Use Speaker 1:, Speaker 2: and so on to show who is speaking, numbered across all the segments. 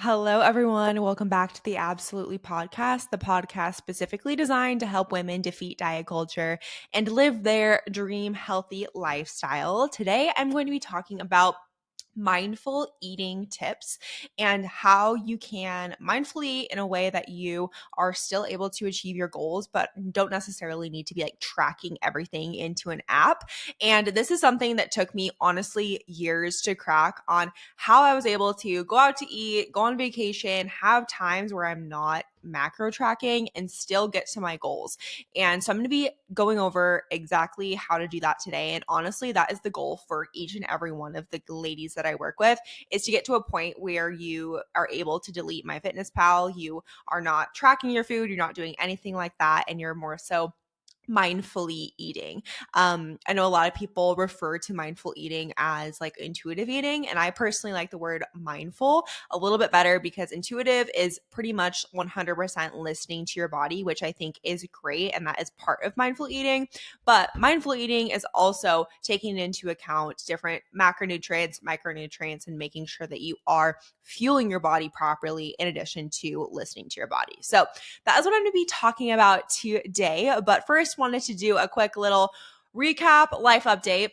Speaker 1: Hello, everyone. Welcome back to the Absolutely Podcast, the podcast specifically designed to help women defeat diet culture and live their dream healthy lifestyle. Today, I'm going to be talking about mindful eating tips and how you can mindfully eat in a way that you are still able to achieve your goals, but don't necessarily need to be like tracking everything into an app. And this is something that took me honestly years to crack on how I was able to go out to eat, go on vacation, have times where I'm not macro tracking and still get to my goals. And so I'm going to be going over exactly how to do that today. And honestly, that is the goal for each and every one of the ladies that I work with, is to get to a point where you are able to delete MyFitnessPal. You are not tracking your food. You're not doing anything like that. And you're more so mindfully eating. I know a lot of people refer to mindful eating as like intuitive eating, and I personally like the word mindful a little bit better because intuitive is pretty much 100% listening to your body, which I think is great, and that is part of mindful eating. But mindful eating is also taking into account different macronutrients, micronutrients, and making sure that you are fueling your body properly in addition to listening to your body. So that is what I'm going to be talking about today. But first, wanted to do a quick little recap, life update,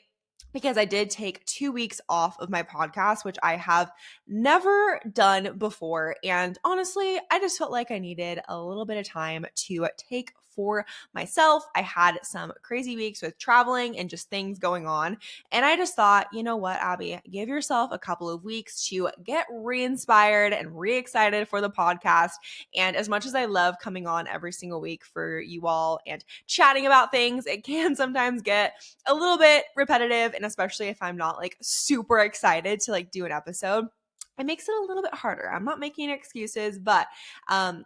Speaker 1: because I did take 2 weeks off of my podcast, which I have never done before. And honestly, I just felt like I needed a little bit of time to take for myself. I had some crazy weeks with traveling and just things going on. And I just thought, you know what, Abbie, give yourself a couple of weeks to get re-inspired and re-excited for the podcast. And as much as I love coming on every single week for you all and chatting about things, it can sometimes get a little bit repetitive. And especially if I'm not like super excited to like do an episode, it makes it a little bit harder. I'm not making excuses, but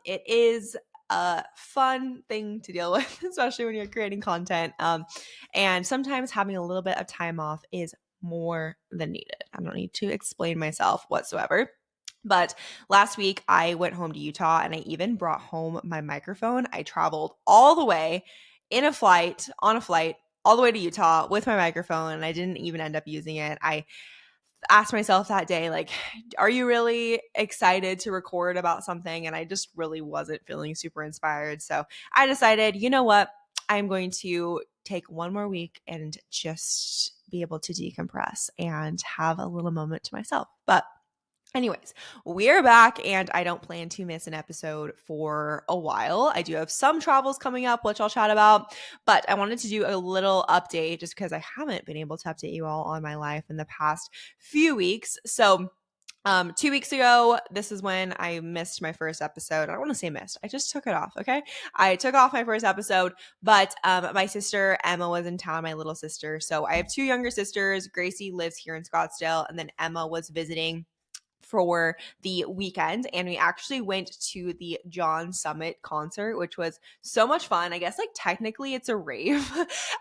Speaker 1: it is a fun thing to deal with, especially when you're creating content. And sometimes having a little bit of time off is more than needed. I don't need to explain myself whatsoever. But last week I went home to Utah and I even brought home my microphone. I traveled all the way on a flight, all the way to Utah with my microphone, and I didn't even end up using it. I asked myself that day, like, are you really excited to record about something? And I just really wasn't feeling super inspired. So I decided, you know what? I'm going to take one more week and just be able to decompress and have a little moment to myself. But anyways, we're back and I don't plan to miss an episode for a while. I do have some travels coming up, which I'll chat about, but I wanted to do a little update just because I haven't been able to update you all on my life in the past few weeks. So 2 weeks ago, this is when I missed my first episode. I don't want to say missed. I just took it off. Okay. I took off my first episode, but my sister Emma was in town, my little sister. So I have two younger sisters. Gracie lives here in Scottsdale, and then Emma was visiting for the weekend, and we actually went to the John Summit concert, which was so much fun. I guess like technically it's a rave.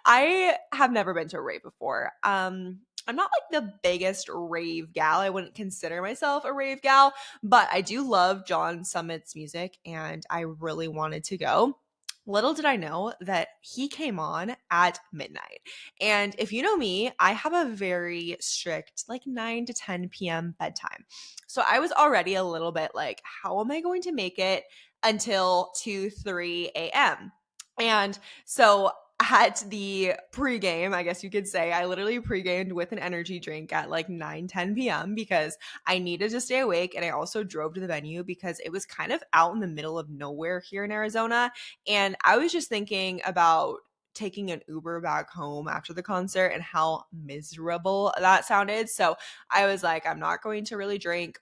Speaker 1: I have never been to a rave before. I'm not like the biggest rave gal. I wouldn't consider myself a rave gal, but I do love John Summit's music and I really wanted to go. Little did I know that he came on at midnight. And if you know me, I have a very strict like 9 to 10 p.m. bedtime. So I was already a little bit like, how am I going to make it until 2, 3 a.m.? And so at the pregame, I guess you could say, I literally pregamed with an energy drink at like 9, 10 p.m. because I needed to stay awake. And I also drove to the venue because it was kind of out in the middle of nowhere here in Arizona. And I was just thinking about taking an Uber back home after the concert and how miserable that sounded. So I was like, I'm not going to really drink,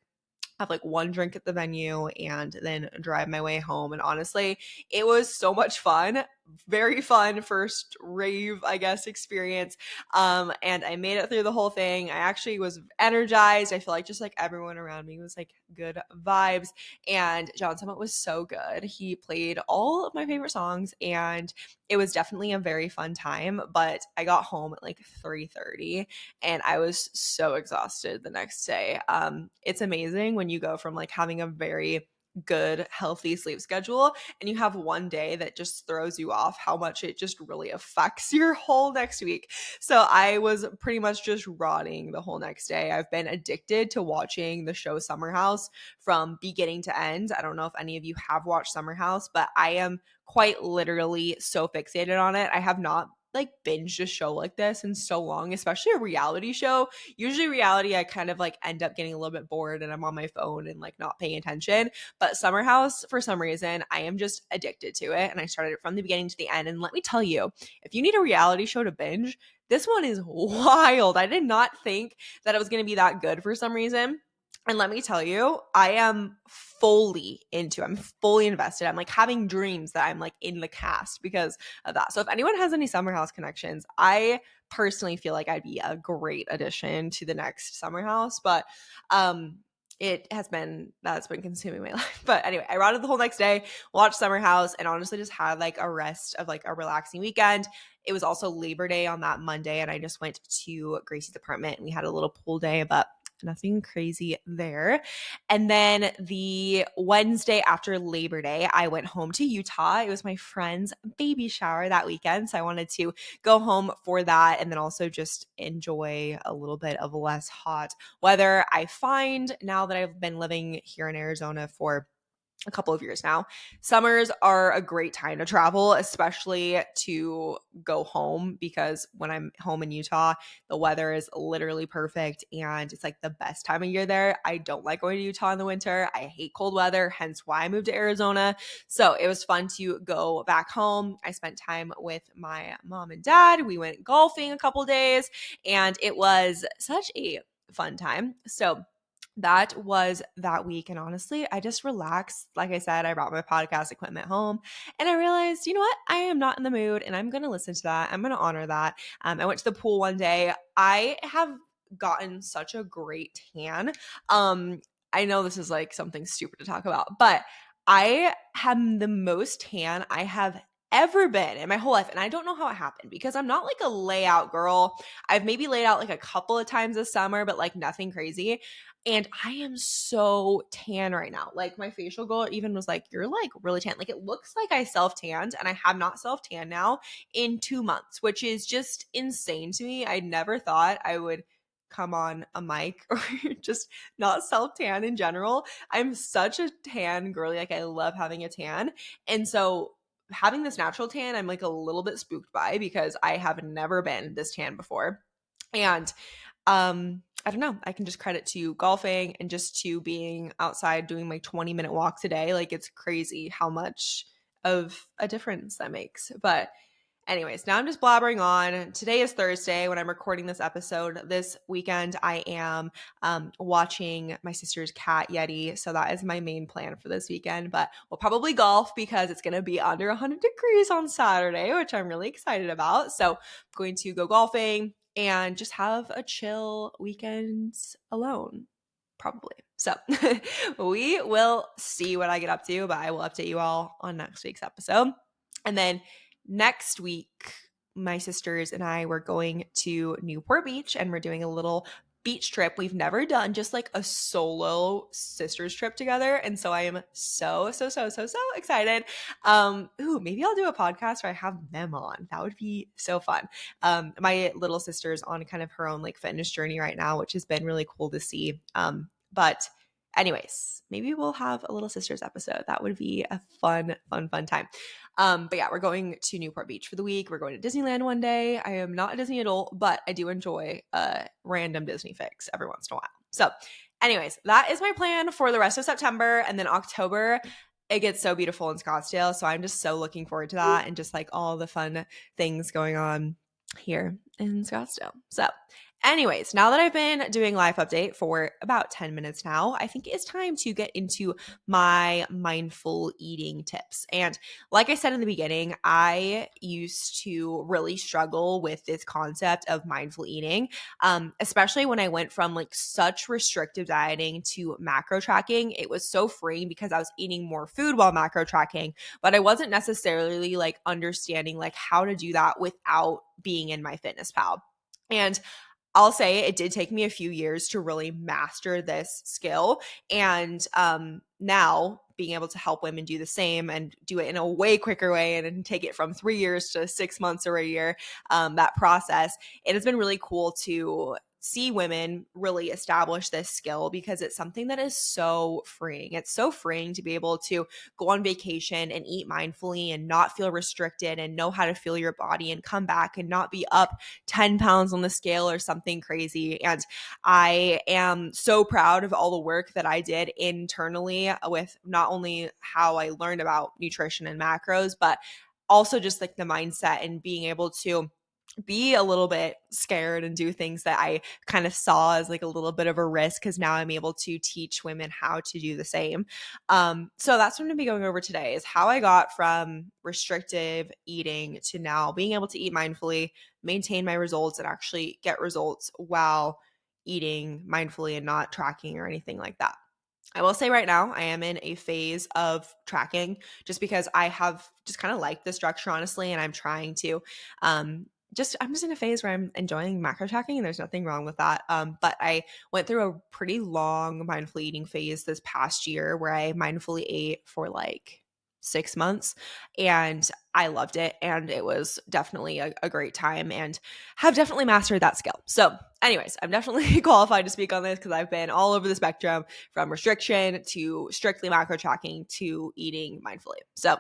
Speaker 1: have like one drink at the venue and then drive my way home. And honestly, it was so much fun. Very fun first rave, I guess, experience. And I made it through the whole thing. I actually was energized. I feel like just like everyone around me was like good vibes. And John Summit was so good. He played all of my favorite songs and it was definitely a very fun time. But I got home at like 3:30 and I was so exhausted the next day. It's amazing when you go from like having a very good, healthy sleep schedule and you have one day that just throws you off, how much it just really affects your whole next week. So I was pretty much just rotting the whole next day. I've been addicted to watching the show Summer House from beginning to end. I don't know if any of you have watched Summer House, but I am quite literally so fixated on it. I have not like binged a show like this in so long, especially a reality show. Usually reality, I kind of like end up getting a little bit bored and I'm on my phone and like not paying attention. But Summer House, for some reason, I am just addicted to it. And I started it from the beginning to the end. And let me tell you, if you need a reality show to binge, this one is wild. I did not think that it was going to be that good for some reason. And let me tell you, I'm fully invested. I'm like having dreams that I'm like in the cast because of that. So if anyone has any Summer House connections, I personally feel like I'd be a great addition to the next Summer House. But that's been consuming my life. But anyway, I rotted the whole next day, watched Summer House, and honestly just had like a rest of like a relaxing weekend. It was also Labor Day on that Monday, and I just went to Gracie's apartment and we had a little pool day, but nothing crazy there. And then the Wednesday after Labor Day, I went home to Utah. It was my friend's baby shower that weekend. So I wanted to go home for that and then also just enjoy a little bit of less hot weather. I find now that I've been living here in Arizona for a couple of years now, summers are a great time to travel, especially to go home, because when I'm home in Utah, the weather is literally perfect and it's like the best time of year there. I don't like going to Utah in the winter. I hate cold weather, hence why I moved to Arizona. So it was fun to go back home. I spent time with my mom and dad. We went golfing a couple days and it was such a fun time. So that was that week. And honestly, I just relaxed. Like I said, I brought my podcast equipment home and I realized, you know what? I am not in the mood and I'm going to listen to that. I'm going to honor that. I went to the pool one day. I have gotten such a great tan. I know this is like something stupid to talk about, but I have the most tan I have ever been in my whole life. And I don't know how it happened because I'm not like a layout girl. I've maybe laid out like a couple of times this summer, but like nothing crazy. And I am so tan right now. Like my facial girl even was like, you're like really tan. Like it looks like I self-tanned and I have not self-tanned now in 2 months, which is just insane to me. I never thought I would come on a mic or just not self-tan in general. I'm such a tan girly. Like I love having a tan. And so having this natural tan, I'm like a little bit spooked by because I have never been this tan before. And I don't know. I can just credit to golfing and just to being outside doing my 20-minute walks a day. Like it's crazy how much of a difference that makes. But anyways, now I'm just blabbering on. Today is Thursday when I'm recording this episode. This weekend, I am watching my sister's cat, Yeti. So that is my main plan for this weekend. But we'll probably golf because it's going to be under 100 degrees on Saturday, which I'm really excited about. So I'm going to go golfing and just have a chill weekend alone, probably. So we will see what I get up to, but I will update you all on next week's episode. And then next week, my sisters and I were going to Newport Beach and we're doing a little beach trip. We've never done just like a solo sisters trip together. And so I am so excited. Maybe I'll do a podcast where I have them on. That would be so fun. My little sister's on kind of her own like fitness journey right now, which has been really cool to see. But anyways, maybe we'll have a little sisters episode. That would be a fun time. But yeah, we're going to Newport Beach for the week. We're going to Disneyland one day. I am not a Disney adult, but I do enjoy a random Disney fix every once in a while. So anyways, that is my plan for the rest of September. And then October, it gets so beautiful in Scottsdale. So I'm just so looking forward to that and just like all the fun things going on here in Scottsdale. So anyways, now that I've been doing life update for about 10 minutes now, I think it's time to get into my mindful eating tips. And like I said in the beginning, I used to really struggle with this concept of mindful eating, especially when I went from like such restrictive dieting to macro tracking. It was so freeing because I was eating more food while macro tracking, but I wasn't necessarily like understanding like how to do that without being in my fitness pal. And I'll say it did take me a few years to really master this skill. And now being able to help women do the same and do it in a way quicker way and take it from 3 years to 6 months or a year, that process, it has been really cool to see women really establish this skill because it's something that is so freeing. It's so freeing to be able to go on vacation and eat mindfully and not feel restricted and know how to feel your body and come back and not be up 10 pounds on the scale or something crazy. And I am so proud of all the work that I did internally with not only how I learned about nutrition and macros, but also just like the mindset and being able to be a little bit scared and do things that I kind of saw as like a little bit of a risk because now I'm able to teach women how to do the same. So that's what I'm going to be going over today is how I got from restrictive eating to now being able to eat mindfully, maintain my results, and actually get results while eating mindfully and not tracking or anything like that. I will say right now, I am in a phase of tracking just because I have just kind of liked the structure, honestly, and I'm trying to I'm just in a phase where I'm enjoying macro tracking and there's nothing wrong with that. But I went through a pretty long mindful eating phase this past year where I mindfully ate for like 6 months and I loved it. And it was definitely a great time and have definitely mastered that skill. So anyways, I'm definitely qualified to speak on this because I've been all over the spectrum from restriction to strictly macro tracking to eating mindfully. So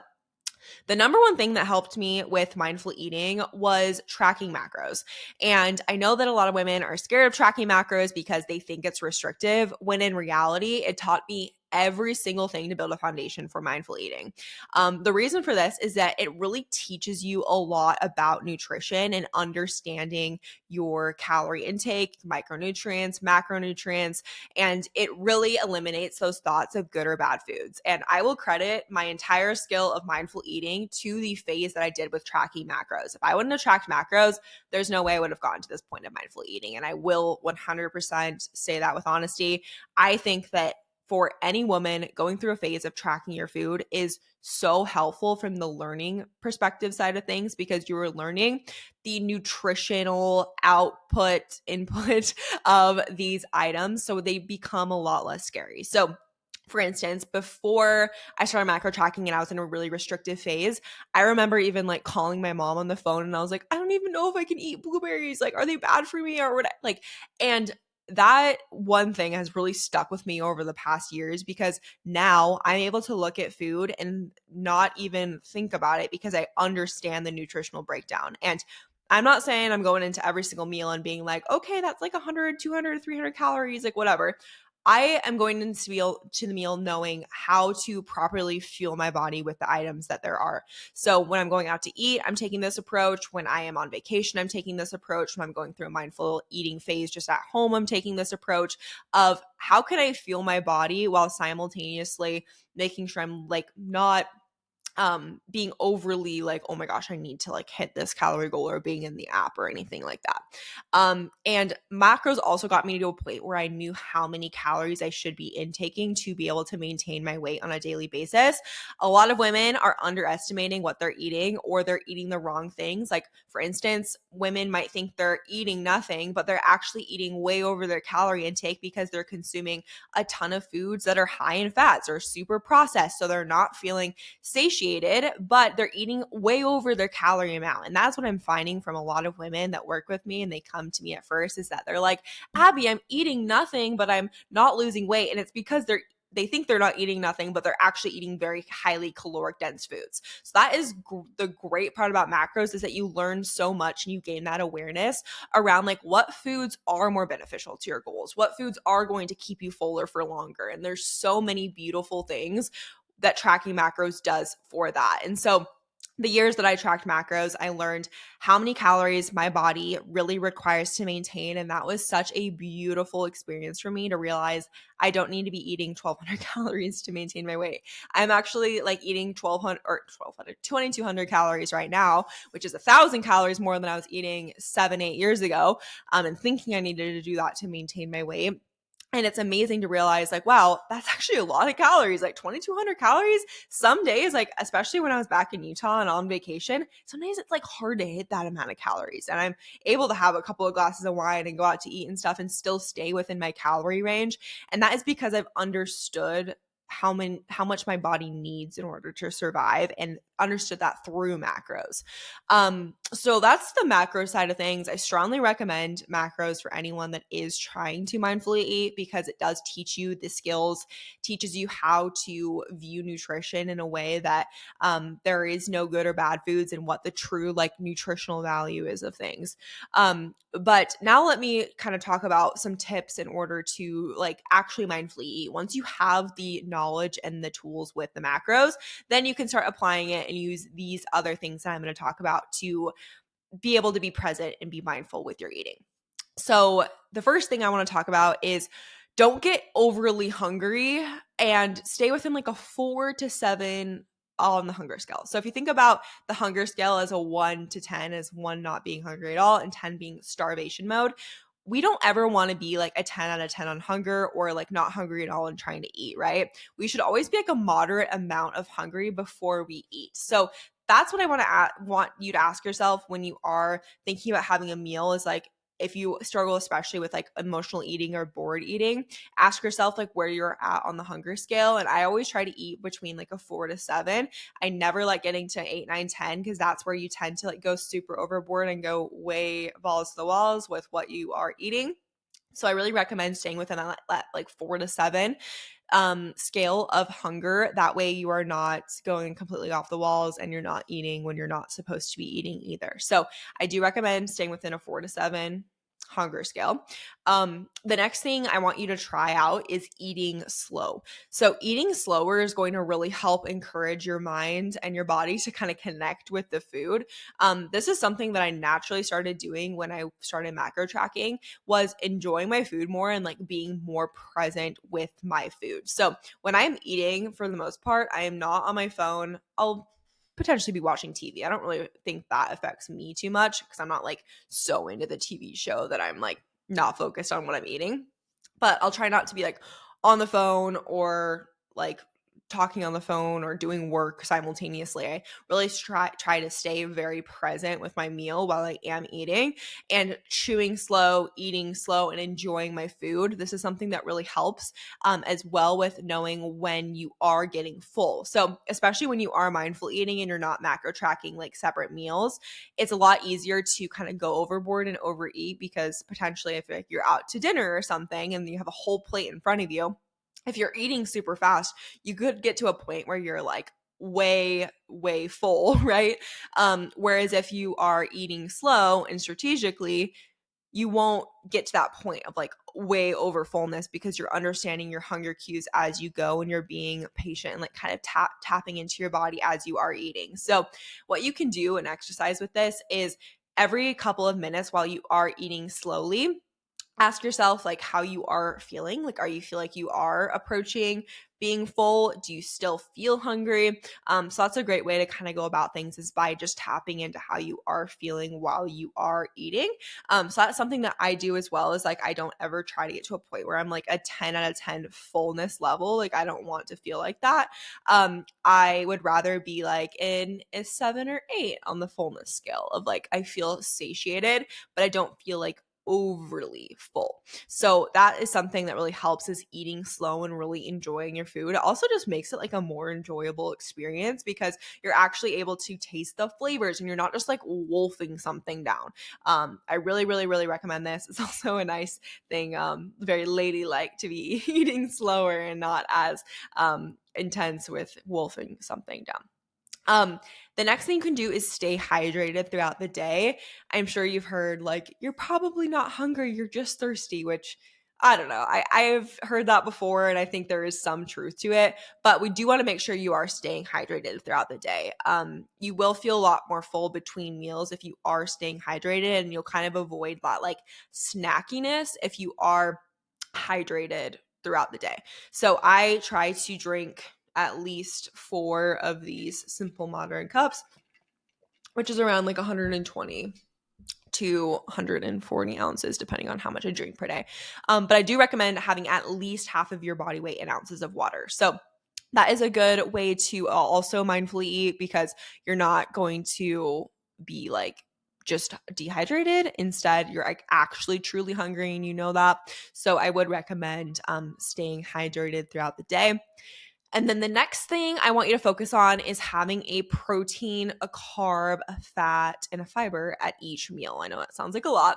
Speaker 1: the number one thing that helped me with mindful eating was tracking macros. And I know that a lot of women are scared of tracking macros because they think it's restrictive, when in reality, it taught me every single thing to build a foundation for mindful eating. The reason for this is that it really teaches you a lot about nutrition and understanding your calorie intake, micronutrients, macronutrients, and it really eliminates those thoughts of good or bad foods. And I will credit my entire skill of mindful eating to the phase that I did with tracking macros. If I wouldn't have tracked macros, there's no way I would have gotten to this point of mindful eating. And I will 100% say that with honesty. I think that for any woman going through a phase of tracking your food is so helpful from the learning perspective side of things because you are learning the nutritional input of these items. So they become a lot less scary. So for instance, before I started macro tracking and I was in a really restrictive phase, I remember even like calling my mom on the phone and I was like, I don't even know if I can eat blueberries. Like, are they bad for me or what? Like, and that one thing has really stuck with me over the past years because now I'm able to look at food and not even think about it because I understand the nutritional breakdown. And I'm not saying I'm going into every single meal and being like, okay, that's like 100, 200, 300 calories, like whatever. I am going into the meal knowing how to properly fuel my body with the items that there are. So when I'm going out to eat, I'm taking this approach. When I am on vacation, I'm taking this approach. When I'm going through a mindful eating phase just at home, I'm taking this approach of how can I fuel my body while simultaneously making sure I'm like not being overly like, oh my gosh, I need to like hit this calorie goal or being in the app or anything like that. And macros also got me to a point where I knew how many calories I should be intaking to be able to maintain my weight on a daily basis. A lot of women are underestimating what they're eating or they're eating the wrong things. Like for instance, women might think they're eating nothing, but they're actually eating way over their calorie intake because they're consuming a ton of foods that are high in fats or super processed. So they're not feeling satiated, but they're eating way over their calorie amount. And that's what I'm finding from a lot of women that work with me and they come to me at first is that they're like, Abbie, I'm eating nothing, but I'm not losing weight. And it's because they think they're not eating nothing, but they're actually eating very highly caloric dense foods. So that is the great part about macros is that you learn so much and you gain that awareness around like what foods are more beneficial to your goals, what foods are going to keep you fuller for longer. And there's so many beautiful things that tracking macros does for that. And so the years that I tracked macros, I learned how many calories my body really requires to maintain. And that was such a beautiful experience for me to realize I don't need to be eating 1,200 calories to maintain my weight. I'm actually like eating 2,200 calories right now, which is 1,000 calories more than I was eating 7-8 years ago. And thinking I needed to do that to maintain my weight. And it's amazing to realize like, wow, that's actually a lot of calories, like 2,200 calories. Some days, like, especially when I was back in Utah and on vacation, some days it's like hard to hit that amount of calories. And I'm able to have a couple of glasses of wine and go out to eat and stuff and still stay within my calorie range. And that is because I've understood how much my body needs in order to survive and understood that through macros. So that's the macro side of things. I strongly recommend macros for anyone that is trying to mindfully eat because it does teach you the skills, teaches you how to view nutrition in a way that there is no good or bad foods and what the true like nutritional value is of things. But now let me kind of talk about some tips in order to like actually mindfully eat. Once you have the knowledge and the tools with the macros, then you can start applying it and use these other things that I'm going to talk about to be able to be present and be mindful with your eating. So the first thing I want to talk about is don't get overly hungry and stay within like a 4 to 7 on the hunger scale. So if you think about the hunger scale as a 1 to 10, as 1 not being hungry at all and 10 being starvation mode, we don't ever want to be like a 10 out of 10 on hunger or like not hungry at all and trying to eat, right? We should always be like a moderate amount of hungry before we eat. So that's what I want you to ask yourself when you are thinking about having a meal is like, if you struggle especially with like emotional eating or bored eating, ask yourself like where you're at on the hunger scale. And I always try to eat between like a 4 to 7. I never like getting to 8, 9, 10 because that's where you tend to like go super overboard and go way balls to the walls with what you are eating. So I really recommend staying within that like 4 to 7 scale of hunger. That way you are not going completely off the walls and you're not eating when you're not supposed to be eating either. So I do recommend staying within a 4 to 7 hunger scale. The next thing I want you to try out is eating slow. So eating slower is going to really help encourage your mind and your body to kind of connect with the food. This is something that I naturally started doing when I started macro tracking, was enjoying my food more and like being more present with my food. So when I'm eating, for the most part, I am not on my phone. I'll potentially be watching TV. I don't really think that affects me too much because I'm not like so into the TV show that I'm like not focused on what I'm eating. But I'll try not to be like on the phone or like talking on the phone or doing work simultaneously. I really try to stay very present with my meal while I am eating and chewing slow, eating slow, and enjoying my food. This is something that really helps as well with knowing when you are getting full. So especially when you are mindful eating and you're not macro tracking like separate meals, it's a lot easier to kind of go overboard and overeat because potentially if like, you're out to dinner or something and you have a whole plate in front of you, if you're eating super fast, you could get to a point where you're like way, way full, right? Whereas if you are eating slow and strategically, you won't get to that point of like way over fullness because you're understanding your hunger cues as you go and you're being patient and like kind of tapping into your body as you are eating. So what you can do and exercise with this is every couple of minutes while you are eating slowly, ask yourself like how you are feeling. Like, are you feel like you are approaching being full? Do you still feel hungry? So that's a great way to kind of go about things is by just tapping into how you are feeling while you are eating. So that's something that I do as well, is like I don't ever try to get to a point where I'm like a 10 out of 10 fullness level. Like I don't want to feel like that. I would rather be like in a 7 or 8 on the fullness scale of like I feel satiated, but I don't feel like overly full. So that is something that really helps, is eating slow and really enjoying your food. It also just makes it like a more enjoyable experience because you're actually able to taste the flavors and you're not just like wolfing something down. I really, really, really recommend this. It's also a nice thing, very ladylike to be eating slower and not as intense with wolfing something down. The next thing you can do is stay hydrated throughout the day. I'm sure you've heard like, you're probably not hungry, you're just thirsty, which I don't know. I've heard that before and I think there is some truth to it, but we do want to make sure you are staying hydrated throughout the day. You will feel a lot more full between meals if you are staying hydrated, and you'll kind of avoid that like snackiness if you are hydrated throughout the day. So I try to drink at least 4 of these simple modern cups, which is around like 120 to 140 ounces, depending on how much I drink per day. But I do recommend having at least half of your body weight in ounces of water. So that is a good way to also mindfully eat, because you're not going to be like just dehydrated. Instead, you're like actually truly hungry, and you know that. So I would recommend staying hydrated throughout the day. And then the next thing I want you to focus on is having a protein, a carb, a fat, and a fiber at each meal. I know that sounds like a lot,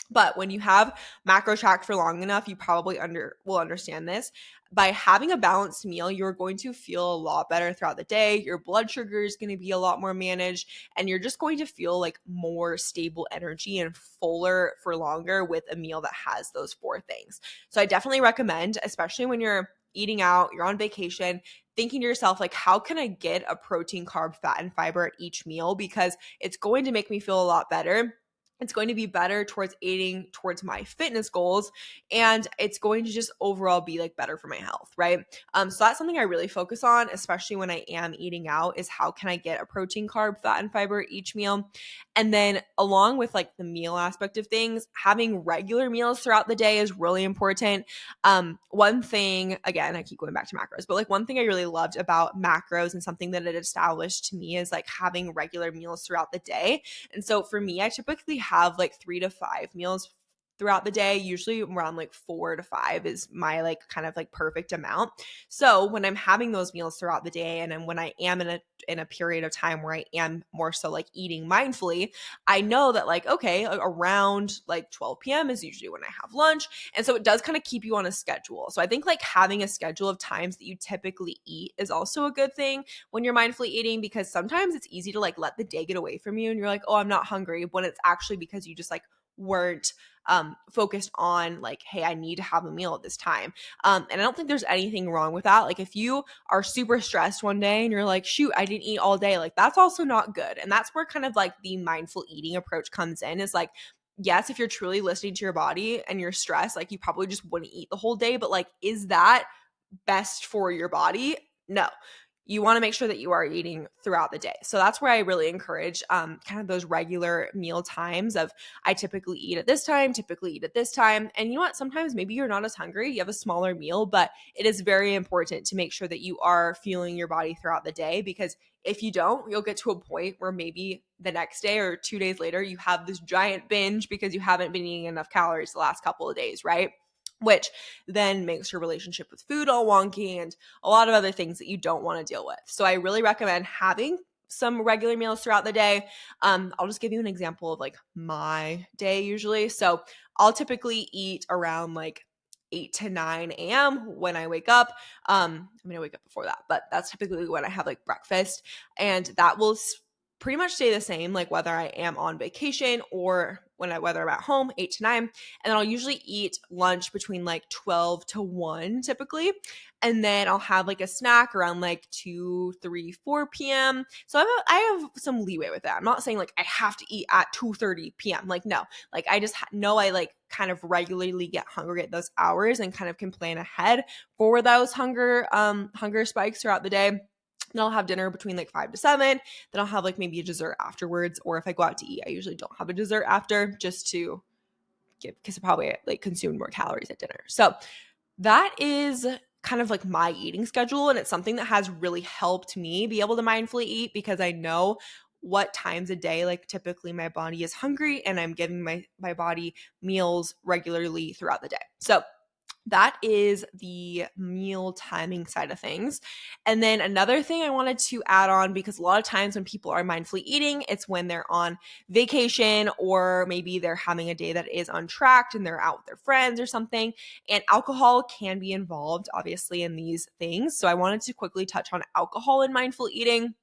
Speaker 1: but when you have macro tracked for long enough, you probably will understand this. By having a balanced meal, you're going to feel a lot better throughout the day. Your blood sugar is going to be a lot more managed, and you're just going to feel like more stable energy and fuller for longer with a meal that has those four things. So I definitely recommend, especially when you're eating out, you're on vacation, thinking to yourself, like, how can I get a protein, carb, fat, and fiber at each meal? Because it's going to make me feel a lot better. It's going to be better towards aiding towards my fitness goals, and it's going to just overall be like better for my health, right? So that's something I really focus on, especially when I am eating out, is how can I get a protein, carb, fat, and fiber each meal? And then along with like the meal aspect of things, having regular meals throughout the day is really important. One thing, again, I keep going back to macros, but like one thing I really loved about macros and something that it established to me is like having regular meals throughout the day. And so for me, I typically have like 3 to 5 meals throughout the day. Usually around like 4 to 5 is my like kind of like perfect amount. So when I'm having those meals throughout the day, and then when I am in a period of time where I am more so like eating mindfully, I know that like, okay, around like 12 p.m. is usually when I have lunch. And so it does kind of keep you on a schedule. So I think like having a schedule of times that you typically eat is also a good thing when you're mindfully eating, because sometimes it's easy to like let the day get away from you and you're like, oh, I'm not hungry, when it's actually because you just like weren't focused on like, hey, I need to have a meal at this time. And I don't think there's anything wrong with that. Like if you are super stressed one day and you're like, shoot, I didn't eat all day, like that's also not good. And that's where kind of like the mindful eating approach comes in, is like, yes, if you're truly listening to your body and you're stressed, like you probably just wouldn't eat the whole day, but like, is that best for your body? No. You want to make sure that you are eating throughout the day. So that's where I really encourage kind of those regular meal times of, I typically eat at this time, typically eat at this time. And you know what? Sometimes maybe you're not as hungry, you have a smaller meal, but it is very important to make sure that you are fueling your body throughout the day, because if you don't, you'll get to a point where maybe the next day or 2 days later, you have this giant binge because you haven't been eating enough calories the last couple of days, right? Which then makes your relationship with food all wonky and a lot of other things that you don't want to deal with. So I really recommend having some regular meals throughout the day. I'll just give you an example of like my day usually. So I'll typically eat around like 8 to 9 a.m. when I wake up. I mean, I wake up before that, but that's typically when I have like breakfast. And that will pretty much stay the same, like whether I am on vacation or whether I'm at home, 8 to 9. And then I'll usually eat lunch between like 12 to 1 typically. And then I'll have like a snack around like 2, 3, 4 p.m. So I have some leeway with that. I'm not saying like I have to eat at 2:30 p.m. Like, no, like I just know I like kind of regularly get hungry at those hours and kind of can plan ahead for those hunger spikes throughout the day. Then I'll have dinner between like 5 to 7. Then I'll have like maybe a dessert afterwards. Or if I go out to eat, I usually don't have a dessert after, just to give, because I probably like consumed more calories at dinner. So that is kind of like my eating schedule. And it's something that has really helped me be able to mindfully eat, because I know what times a day like typically my body is hungry, and I'm giving my body meals regularly throughout the day. So that is the meal timing side of things. And then another thing I wanted to add on, because a lot of times when people are mindfully eating, it's when they're on vacation, or maybe they're having a day that is untracked and they're out with their friends or something. And alcohol can be involved, obviously, in these things. So I wanted to quickly touch on alcohol in mindful eating.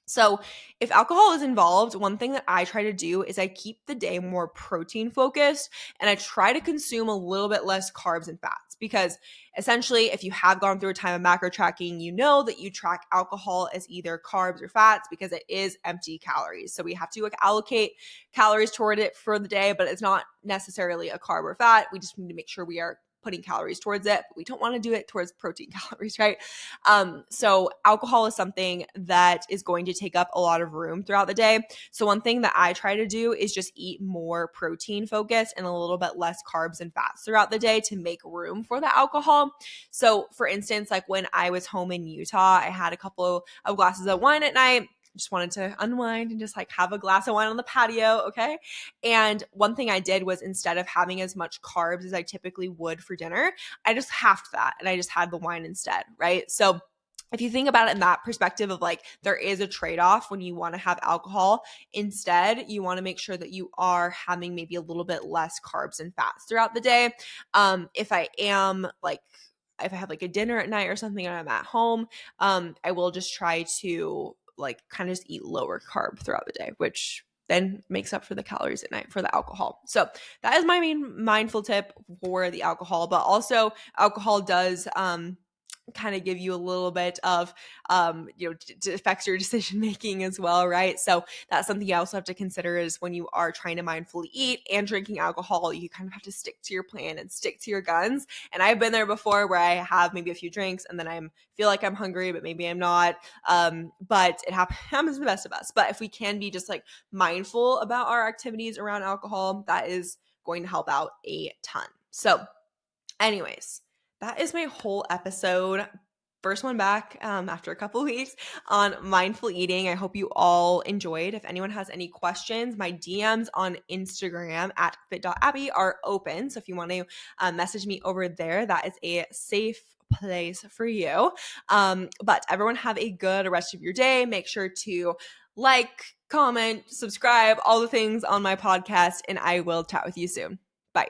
Speaker 1: So if alcohol is involved, one thing that I try to do is I keep the day more protein focused, and I try to consume a little bit less carbs and fats, because essentially if you have gone through a time of macro tracking, you know that you track alcohol as either carbs or fats because it is empty calories. So we have to like allocate calories toward it for the day, but it's not necessarily a carb or fat. We just need to make sure we are putting calories towards it, but we don't want to do it towards protein calories, right? So alcohol is something that is going to take up a lot of room throughout the day. So one thing that I try to do is just eat more protein focused and a little bit less carbs and fats throughout the day to make room for the alcohol. So for instance, like when I was home in Utah, I had a couple of glasses of wine at night. Just wanted to unwind and just like have a glass of wine on the patio, okay? And one thing I did was, instead of having as much carbs as I typically would for dinner, I just halved that and I just had the wine instead, right? So if you think about it in that perspective of like, there is a trade-off when you want to have alcohol. Instead, you want to make sure that you are having maybe a little bit less carbs and fats throughout the day. If I have like a dinner at night or something and I'm at home, I will just try to like kind of just eat lower carb throughout the day, which then makes up for the calories at night for the alcohol. So that is my main mindful tip for the alcohol. But also alcohol does kind of give you a little bit of affects your decision making as well, right? So that's something you also have to consider, is when you are trying to mindfully eat and drinking alcohol, you kind of have to stick to your plan and stick to your guns. And I've been there before where I have maybe a few drinks and then I feel like I'm hungry, but maybe I'm not. But it happens to the best of us. But if we can be just like mindful about our activities around alcohol, that is going to help out a ton. So anyways, that is my whole episode. First one back after a couple weeks on mindful eating. I hope you all enjoyed. If anyone has any questions, my DMs on Instagram at fit.abbie are open. So if you want to message me over there, that is a safe place for you. But everyone have a good rest of your day. Make sure to like, comment, subscribe, all the things on my podcast, and I will chat with you soon. Bye.